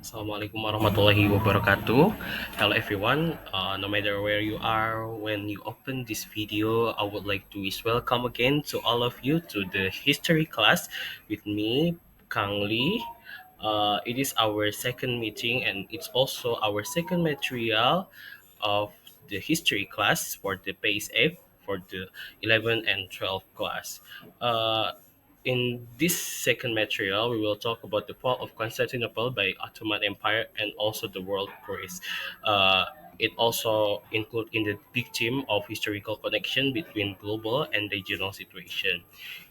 Assalamualaikum warahmatullahi wabarakatuh. Hello everyone. No matter where you are, when you open this video, I would like to wish welcome again to all of you to the history class with me, Kang Lee. It is our second meeting and it's also our second material of the history class for the Pace F for the 11 and 12 class. Uh, in this second material, we will talk about the fall of Constantinople by Ottoman Empire and also the world Greece. Uh, it also include in the big theme of historical connection between global and regional situation.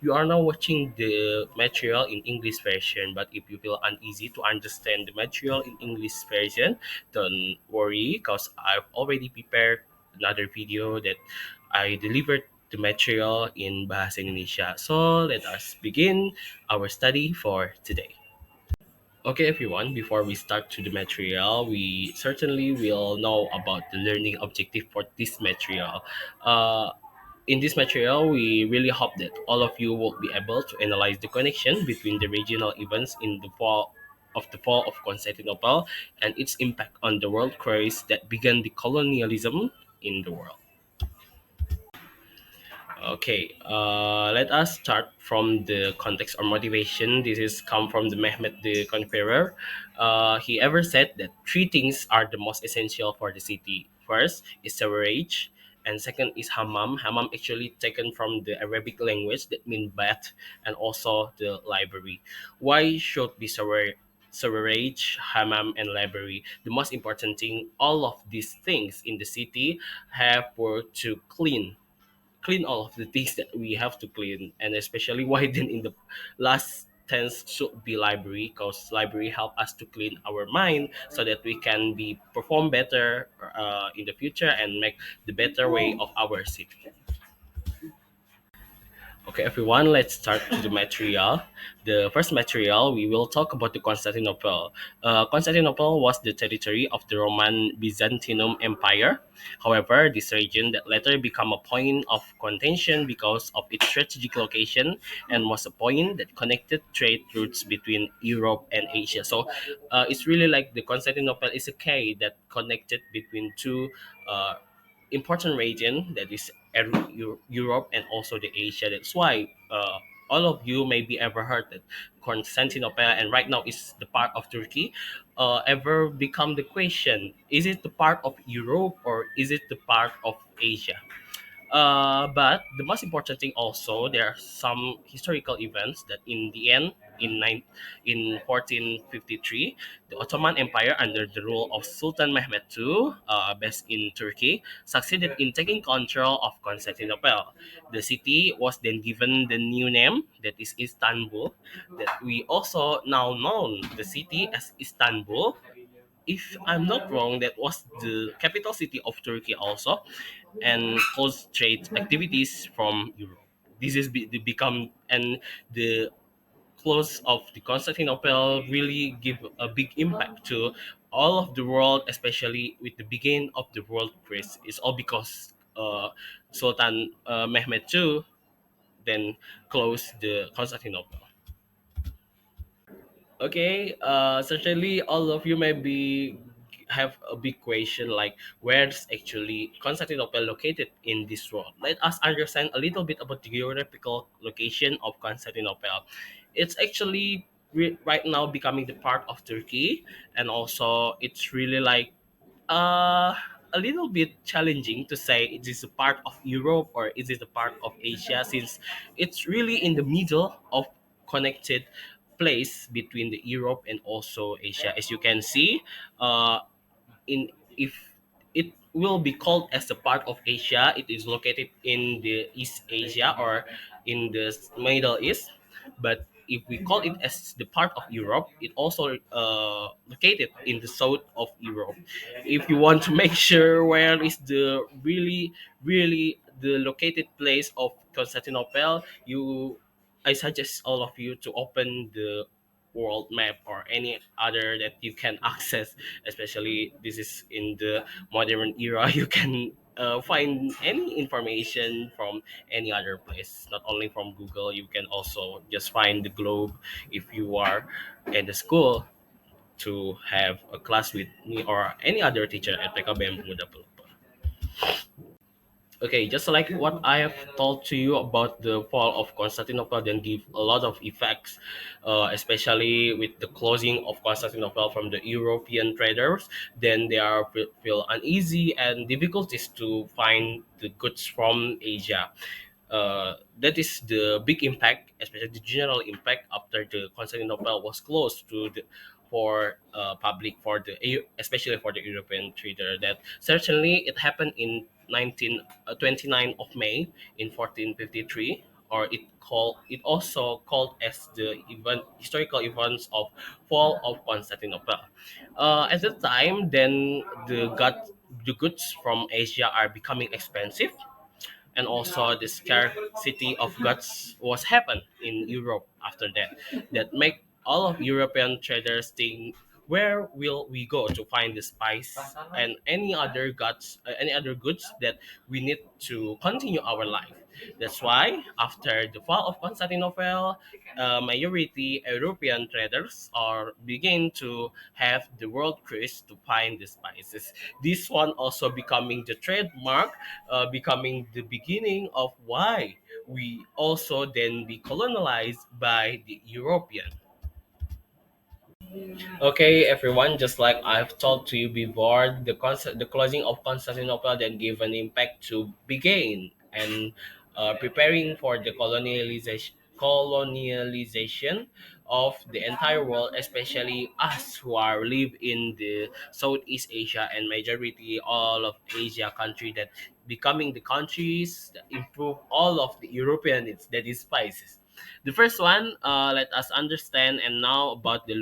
You are now watching the material in English version, but if you feel uneasy to understand the material in English version, don't worry, because I've already prepared another video that I delivered the material in Bahasa Indonesia. So let us begin our study for today. Okay, everyone, before we start to the material, we certainly will know about the learning objective for this material. Uh, in this material, we really hope that all of you will be able to analyze the connection between the regional events in the fall of Constantinople and its impact on the world crisis that began the colonialism in the world. Okay, let us start from the context or motivation. This is come from the Mehmet the Conqueror. He ever said that three things are the most essential for the city. First is sewerage, and second is hammam. Hammam actually taken from the Arabic language that mean bath, and also the library. Why should be sewerage, hammam, and library? The most important thing, all of these things in the city have work to clean all of the things that we have to clean, and especially widen in the last tense should be library, because library help us to clean our mind so that we can be perform better in the future and make the better way of our city. Okay, everyone, let's start to the material. The first material, we will talk about the Constantinople. Constantinople was the territory of the Roman Byzantium Empire. However, this region that later became a point of contention because of its strategic location and was a point that connected trade routes between Europe and Asia. So it's really like the Constantinople is a key that connected between two uh, important region that is Europe and also the Asia. That's why all of you maybe ever heard that Constantinople and right now is the part of Turkey. Ever become the question: is it the part of Europe or is it the part of Asia? But the most important thing also, there are some historical events that in the end, in 1453, the Ottoman Empire under the rule of Sultan Mehmed II, based in Turkey, succeeded in taking control of Constantinople. The city was then given the new name that is Istanbul, that we also now know the city as Istanbul. If I'm not wrong, that was the capital city of Turkey also, and cause trade activities from Europe. This is become, and the close of the Constantinople really give a big impact to all of the world, especially with the beginning of the world press. It's all because Sultan Mehmed II then closed the Constantinople. Okay, certainly all of you maybe have a big question like where's actually Constantinople located in this world. Let us understand a little bit about the geographical location of Constantinople. It's actually right now becoming the part of Turkey, and also it's really like uh, a little bit challenging to say it is a part of Europe or is it a part of Asia, since it's really in the middle of connected place between the Europe and also Asia. As you can see, in if it will be called as a part of Asia, it is located in the East Asia or in the Middle East. But if we call it as the part of Europe, it also located in the south of Europe. If you want to make sure where is the really the located place of Constantinople, you I suggest all of you to open the world map or any other that you can access, especially this is in the modern era. You can find any information from any other place, not only from Google. You can also just find the globe if you are at the school. to have a class with me or any other teacher at PKBM Pemuda Pelopor. Okay, just like what I have told to you about the fall of Constantinople, then give a lot of effects, especially with the closing of Constantinople from the European traders. Then they are feel uneasy and difficulties to find the goods from Asia. That is the big impact, especially the general impact after the Constantinople was closed to the for public for the especially for the European trader. That certainly it happened in 29 of May in 1453, or it also called as the event historical events of fall of Constantinople. At the time, then the goods from Asia are becoming expensive, and also the scarcity of goods was happened in Europe after that. That make all of European traders think, where will we go to find the spice and any other goods that we need to continue our life. That's why after the fall of Constantinople, majority European traders are begin to have the world cruise to find the spices. This one also becoming the trademark, becoming the beginning of why we also then be colonized by the European. Okay, everyone, just like I've told to you before, the closing of Constantinople then gave an impact to begin and preparing for the colonialization of the entire world, especially us who are live in the Southeast Asia and majority all of Asia country that becoming the countries that improve all of the European needs, that is spices. The first one, let us understand and now about the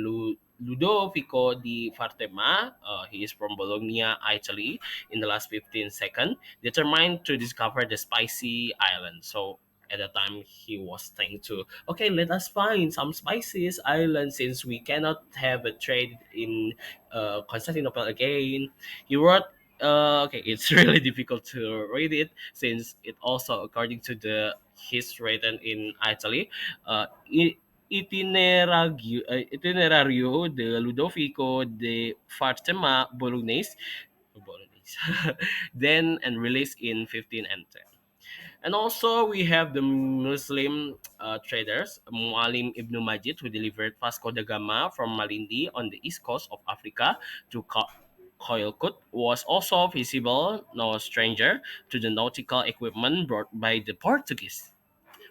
Ludovico di Fartema. He is from Bologna, Italy, in the last 15 seconds, determined to discover the spicy island. So at the time, he was trying to, okay, let us find some spices island since we cannot have a trade in Constantinople again. He wrote, okay, it's really difficult to read it since it also, according to the his written in Italy, Itinerario de Ludovico de Fatima Bolognese, then and released in 1510. And also we have the Muslim traders, Mualim Ibn Majid, who delivered Vasco da Gama from Malindi on the east coast of Africa to Koilkut, was also visible, no stranger to the nautical equipment brought by the Portuguese.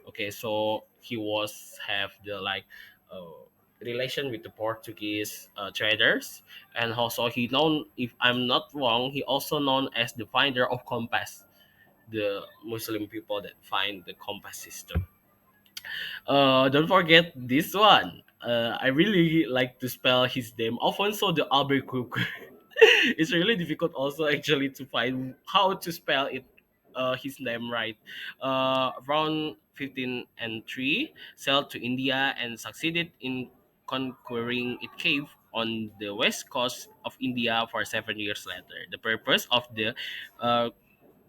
Okay, so he was have the like relation with the Portuguese traders, and also he known, if I'm not wrong, he also known as the finder of compass, the Muslim people that find the compass system. Don't forget this one. I really like to spell his name, Alfonso de Albuquerque. It's really difficult also actually to find how to spell it, his name right. Around 15 and 3, sailed to India and succeeded in conquering its cave on the west coast of India for 7 years later. The purpose of the uh,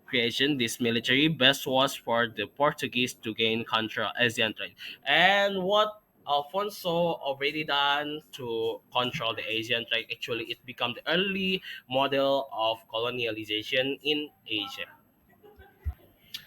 creation, this military base was for the Portuguese to gain control Asian trade. And what Alfonso already done to control the Asian trade, actually it became the early model of colonialization in Asia.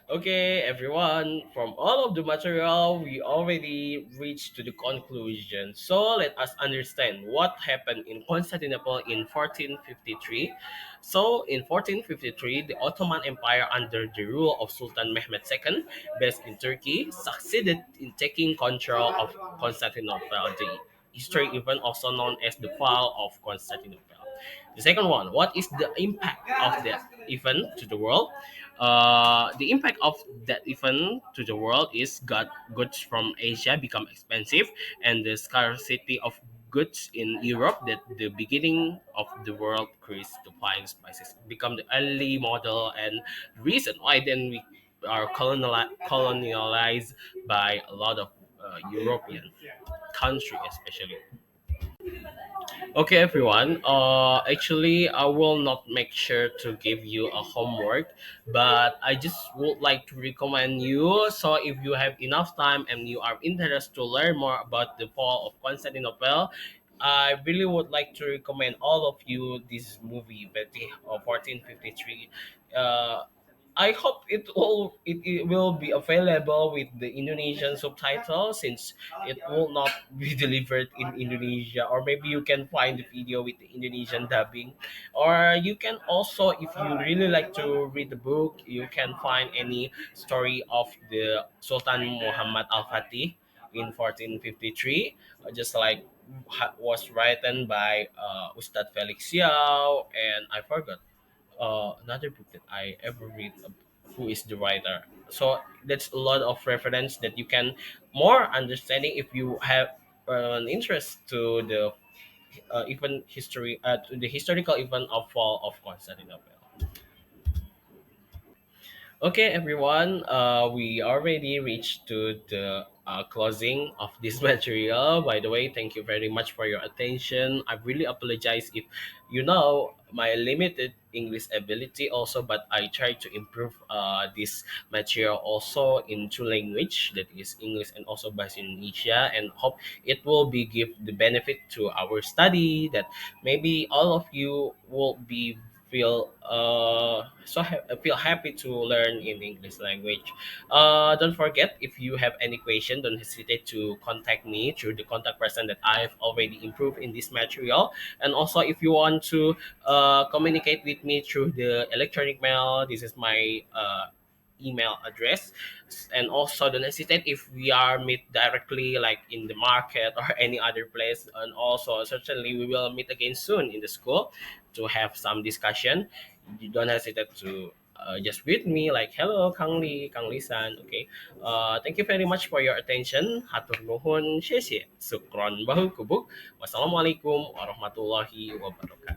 Okay, everyone, from all of the material, we already reached to the conclusion. So let us understand what happened in Constantinople in 1453. So in 1453, the Ottoman Empire under the rule of Sultan Mehmed II, based in Turkey, succeeded in taking control of Constantinople, the history event also known as the fall of Constantinople. The second one, what is the impact of that event to the world? The impact of that event to the world is goods from Asia become expensive, and the scarcity of goods in Europe, that the beginning of the world cruise to find spices become the early model and reason why then we are colonialized by a lot of European country especially. Okay, everyone. Actually, I will not make sure to give you a homework, but I just would like to recommend you. So, if you have enough time and you are interested to learn more about the fall of Constantinople, I really would like to recommend all of you this movie, Betty, 1453. Uh, I hope it will be available with the Indonesian subtitle, since it will not be delivered in Indonesia, or maybe you can find the video with the Indonesian dubbing, or you can also, if you really like to read the book, you can find any story of the Sultan Muhammad Al Fatih in 1453, just like was written by Ustad Felix Yao, and I forgot another book that I ever read, who is the writer. So that's a lot of reference that you can more understanding if you have an interest to the event history, to the historical event of fall of Constantinople. Okay, everyone. We already reached to the closing of this material. By the way, thank you very much for your attention. I really apologize if you know my limited English ability also, but I try to improve this material also in two language, that is English and also Bahasa Indonesia, and hope it will be give the benefit to our study, that maybe all of you will be feel happy to learn in English language. Don't forget, if you have any question, don't hesitate to contact me through the contact person that I've already improved in this material. And also, if you want to communicate with me through the electronic mail, this is my email address. And also, don't hesitate if we are meet directly like in the market or any other place. And also, certainly we will meet again soon in the school to have some discussion. You don't hesitate to just with me like, hello Kang Lee, Kang Lisan. Okay, thank you very much for your attention. Hatur nuhun, 谢谢, sukron bahu kubuk. Wassalamualaikum warahmatullahi wabarakatuh.